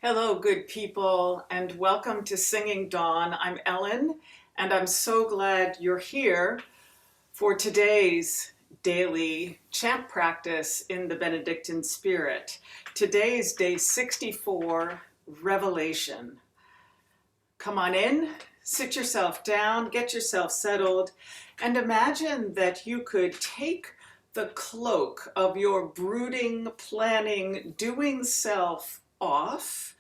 Hello, good people, and welcome to Singing Dawn. I'm Ellen, and I'm so glad you're here for today's daily chant practice in the Benedictine spirit. Today is day 64, Revelation. Come on in, sit yourself down, get yourself settled, and imagine that you could take the cloak of your brooding, planning, doing self off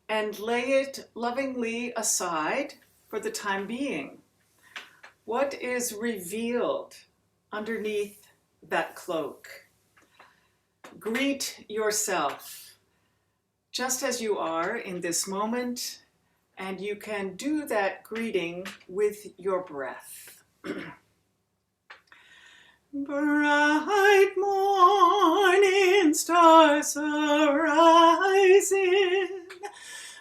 and lay it lovingly aside for the time being. What is revealed underneath that cloak? Greet yourself just as you are in this moment, and you can do that greeting with your breath. Bright morning stars arising,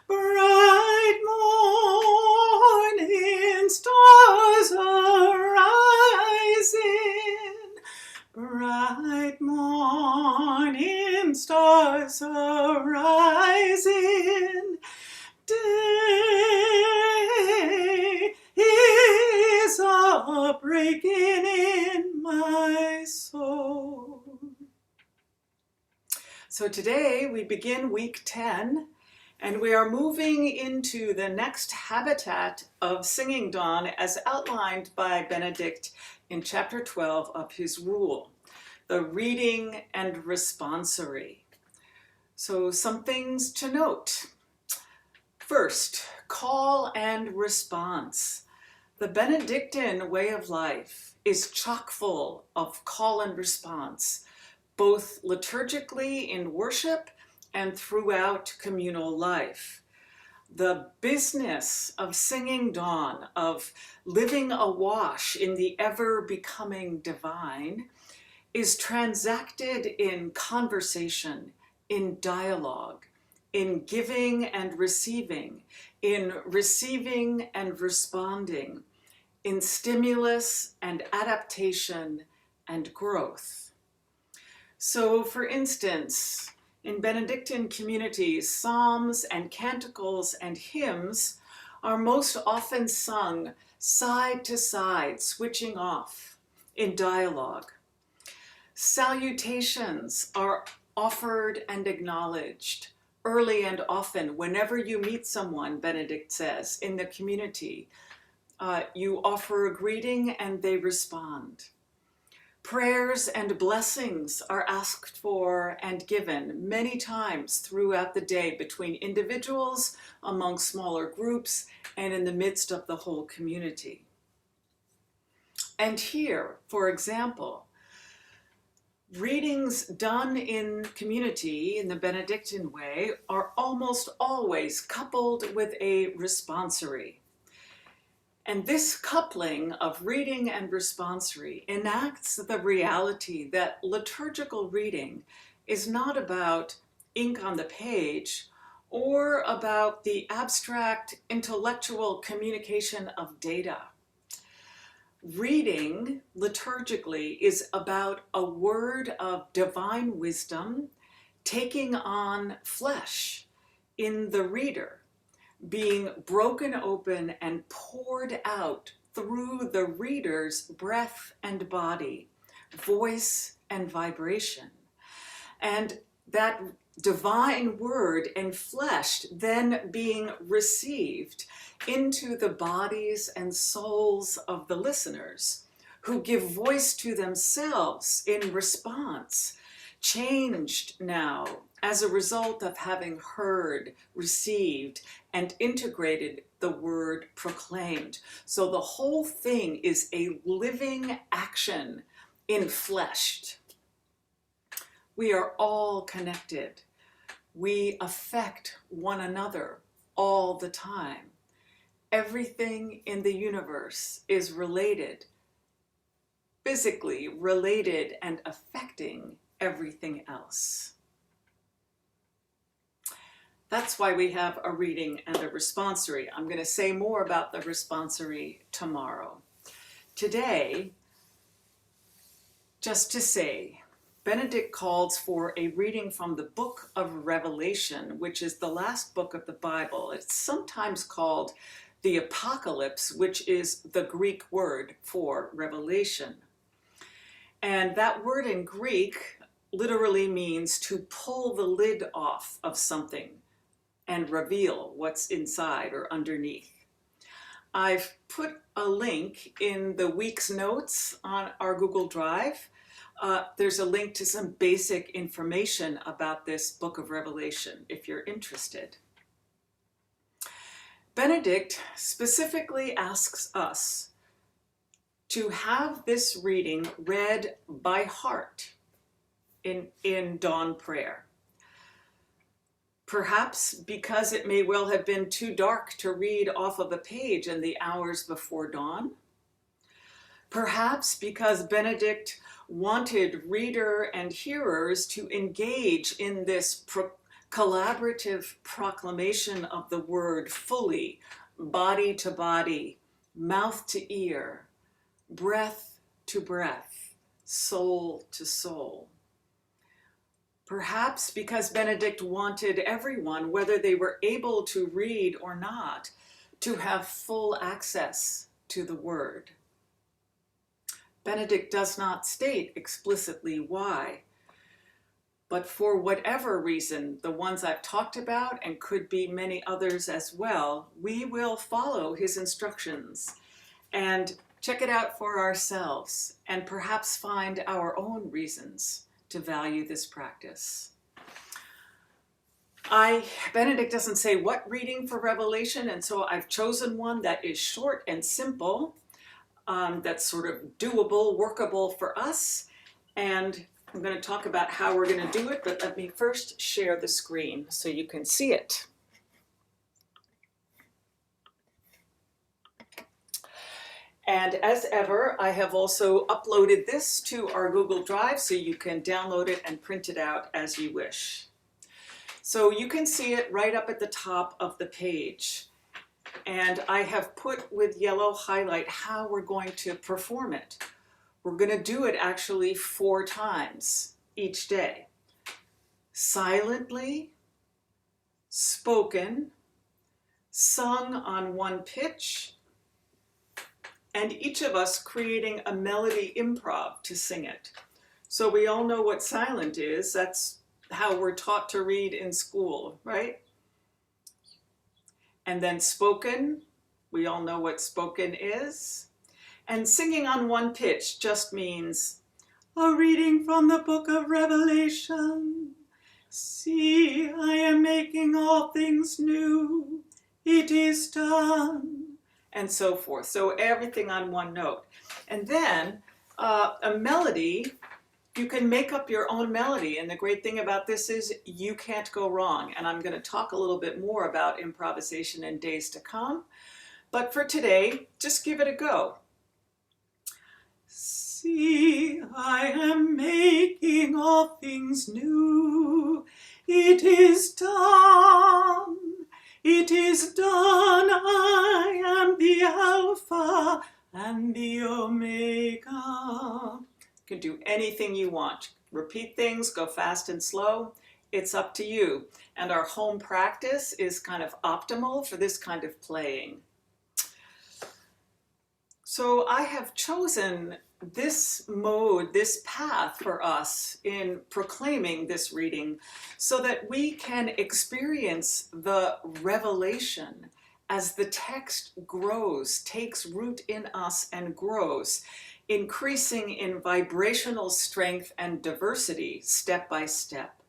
bright morning stars arising, bright morning stars arising, day is a breaking in my soul. So today we begin week 10, and we are moving into the next habitat of Singing Dawn as outlined by Benedict in chapter 12 of his rule, the reading and responsory. So some things to note. First, call and response. The Benedictine way of life is chock full of call and response, both liturgically in worship and throughout communal life. The business of Singing Dawn, of living awash in the ever-becoming divine, is transacted in conversation, in dialogue, in giving and receiving, in receiving and responding, in stimulus and adaptation and growth. So, for instance, in Benedictine communities, psalms and canticles and hymns are most often sung side to side, switching off, in dialogue. Salutations are offered and acknowledged early and often. Whenever you meet someone, Benedict says, in the community, you offer a greeting and they respond. Prayers and blessings are asked for and given many times throughout the day between individuals, among smaller groups, and in the midst of the whole community. And here, for example, readings done in community in the Benedictine way are almost always coupled with a responsory. And this coupling of reading and responsory enacts the reality that liturgical reading is not about ink on the page or about the abstract intellectual communication of data. Reading liturgically is about a word of divine wisdom taking on flesh in the reader, being broken open and poured out through the reader's breath and body, voice and vibration. And that divine word enfleshed then being received into the bodies and souls of the listeners, who give voice to themselves in response, changed now as a result of having heard, received, and integrated the word proclaimed. So the whole thing is a living action enfleshed. We are all connected. We affect one another all the time. Everything in the universe is related, physically related and affecting everything else. That's why we have a reading and a responsory. I'm going to say more about the responsory tomorrow. Today, just to say, Benedict calls for a reading from the book of Revelation, which is the last book of the Bible. It's sometimes called the Apocalypse, which is the Greek word for revelation. And that word in Greek literally means to pull the lid off of something and reveal what's inside or underneath. I've put a link in the week's notes on our Google Drive. There's a link to some basic information about this book of Revelation if you're interested. Benedict specifically asks us to have this reading read by heart in dawn prayer. Perhaps because it may well have been too dark to read off of a page in the hours before dawn. Perhaps because Benedict wanted reader and hearers to engage in this collaborative proclamation of the word fully, body to body, mouth to ear, breath to breath, soul to soul. Perhaps because Benedict wanted everyone, whether they were able to read or not, to have full access to the word. Benedict does not state explicitly why, but for whatever reason, the ones I've talked about, and could be many others as well, we will follow his instructions and check it out for ourselves and perhaps find our own reasons to value this practice. Benedict doesn't say what reading for Revelation, and so I've chosen one that is short and simple, that's sort of doable, workable for us, and I'm going to talk about how we're going to do it, but let me first share the screen so you can see it. And as ever, I have also uploaded this to our Google Drive so you can download it and print it out as you wish. So you can see it right up at the top of the page. And I have put with yellow highlight how we're going to perform it. We're going to do it actually 4 times each day. Silently, spoken, sung on one pitch, and each of us creating a melody improv to sing it. So we all know what silent is. That's how we're taught to read in school, right? And then spoken, we all know what spoken is. And singing on one pitch just means a reading from the book of Revelation. See, I am making all things new. It is done. And so forth. So everything on one note. And then a melody, you can make up your own melody. And the great thing about this is you can't go wrong. And I'm going to talk a little bit more about improvisation in days to come. But for today, just give it a go. See, I am making all things new. It is done. It is done. I am the Alpha and the Omega. You can do anything you want. Repeat things, go fast and slow. It's up to you. And our home practice is kind of optimal for this kind of playing. So I have chosen this mode, this path for us in proclaiming this reading so that we can experience the revelation as the text grows, takes root in us and grows, increasing in vibrational strength and diversity step by step.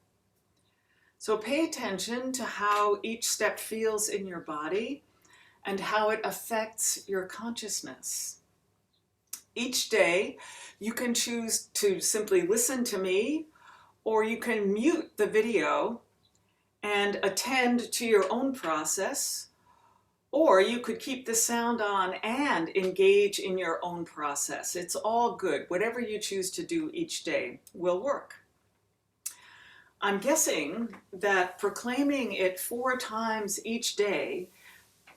So pay attention to how each step feels in your body and how it affects your consciousness. Each day, you can choose to simply listen to me, or you can mute the video and attend to your own process, or you could keep the sound on and engage in your own process. It's all good. Whatever you choose to do each day will work. I'm guessing that proclaiming it 4 times each day,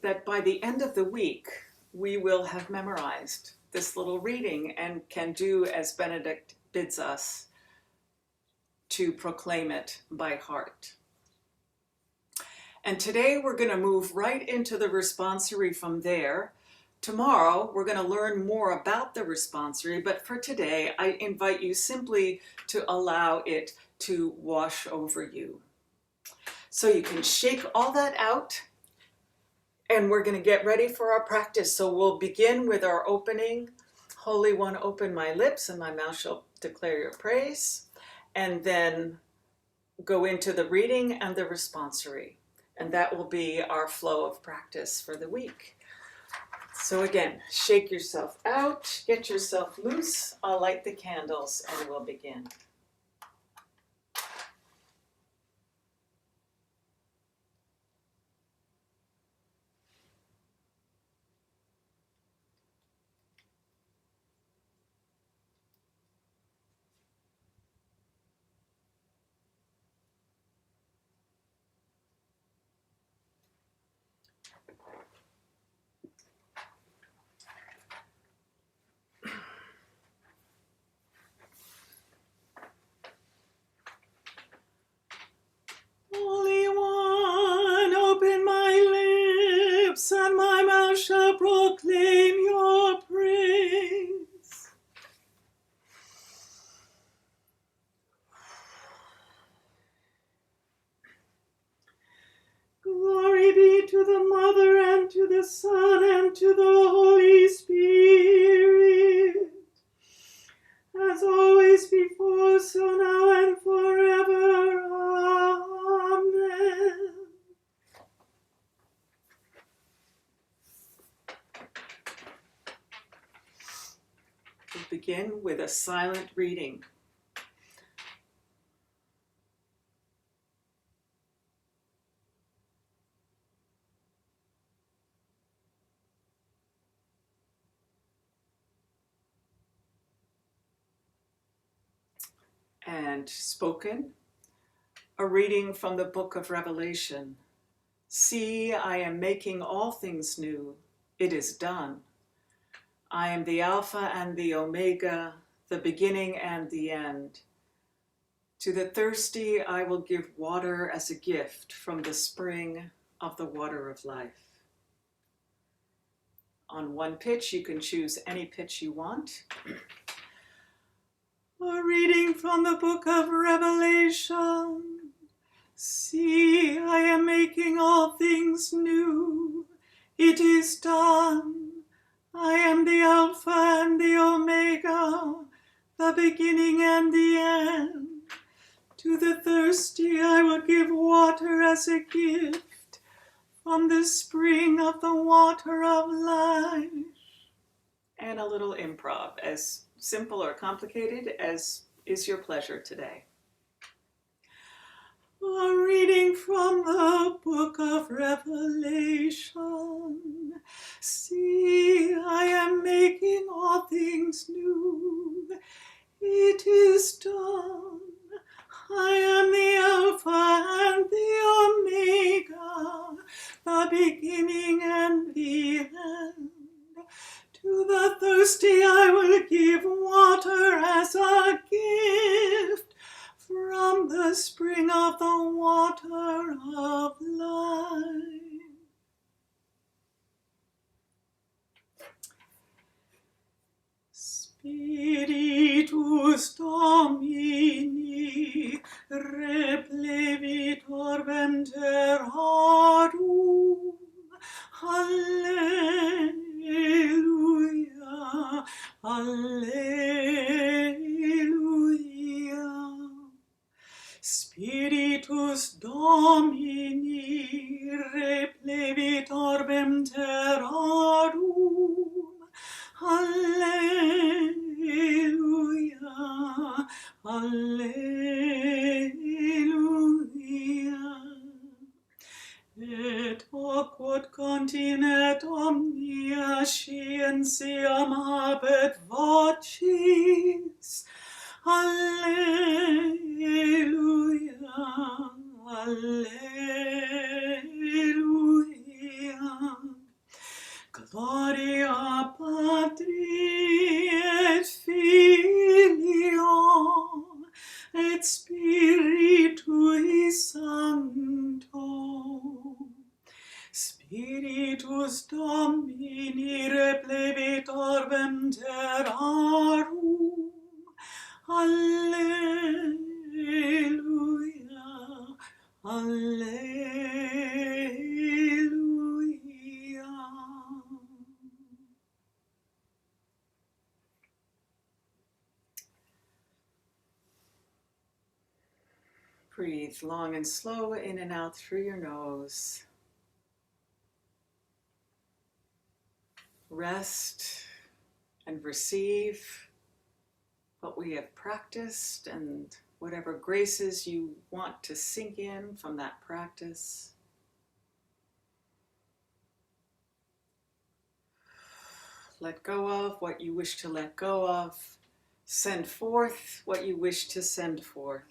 that by the end of the week, we will have memorized this little reading and can do as Benedict bids us to proclaim it by heart. And today we're going to move right into the responsory from there. Tomorrow we're going to learn more about the responsory, but for today I invite you simply to allow it to wash over you. So you can shake all that out, and we're going to get ready for our practice. So we'll begin with our opening. Holy One, open my lips and my mouth shall declare your praise. And then go into the reading and the responsory. And that will be our flow of practice for the week. So again, shake yourself out, get yourself loose. I'll light the candles and we'll begin. Holy One, open my lips, and my mouth shall proclaim your praise. Glory be to the Mother, and to the Son, and to the Holy Spirit, as always before, so now and forever. Amen. We begin with a silent reading. And spoken, a reading from the book of Revelation. See, I am making all things new. It is done. I am the Alpha and the Omega, the beginning and the end. To the thirsty I will give water as a gift from the spring of the water of life. On one pitch, you can choose any pitch you want. A reading from the book of Revelation. See, I am making all things new. It is done. I am the Alpha and the Omega, the beginning and the end. To the thirsty I will give water as a gift from the spring of the water of life. And a little improv, as simple or complicated as is your pleasure today. A reading from the book of Revelation. See, I am making all things new. It is done. I am the Alpha and the Omega, the beginning and the end. To the thirsty I will give water as a gift from the spring of the water of life. Spiritus Domini replevit orbem terrarum. Alleluia, alleluia. Spiritus Domini replevit orbem terrarum. Alleluia, alleluia. Et hoc quod continet omnia scientiam habet vocis. Alleluia, alleluia. Gloria Patri et Filio et Spiritus Spiritus Domini replevit orbem terrarum. Alleluia, Alleluia. Breathe long and slow in and out through your nose. Rest and receive what we have practiced and whatever graces you want to sink in from that practice. Let go of what you wish to let go of. Send forth what you wish to send forth.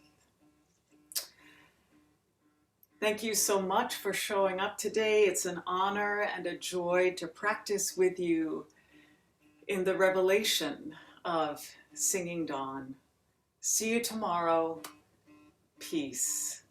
Thank you so much for showing up today. It's an honor and a joy to practice with you in the revelation of Singing Dawn. See you tomorrow. Peace.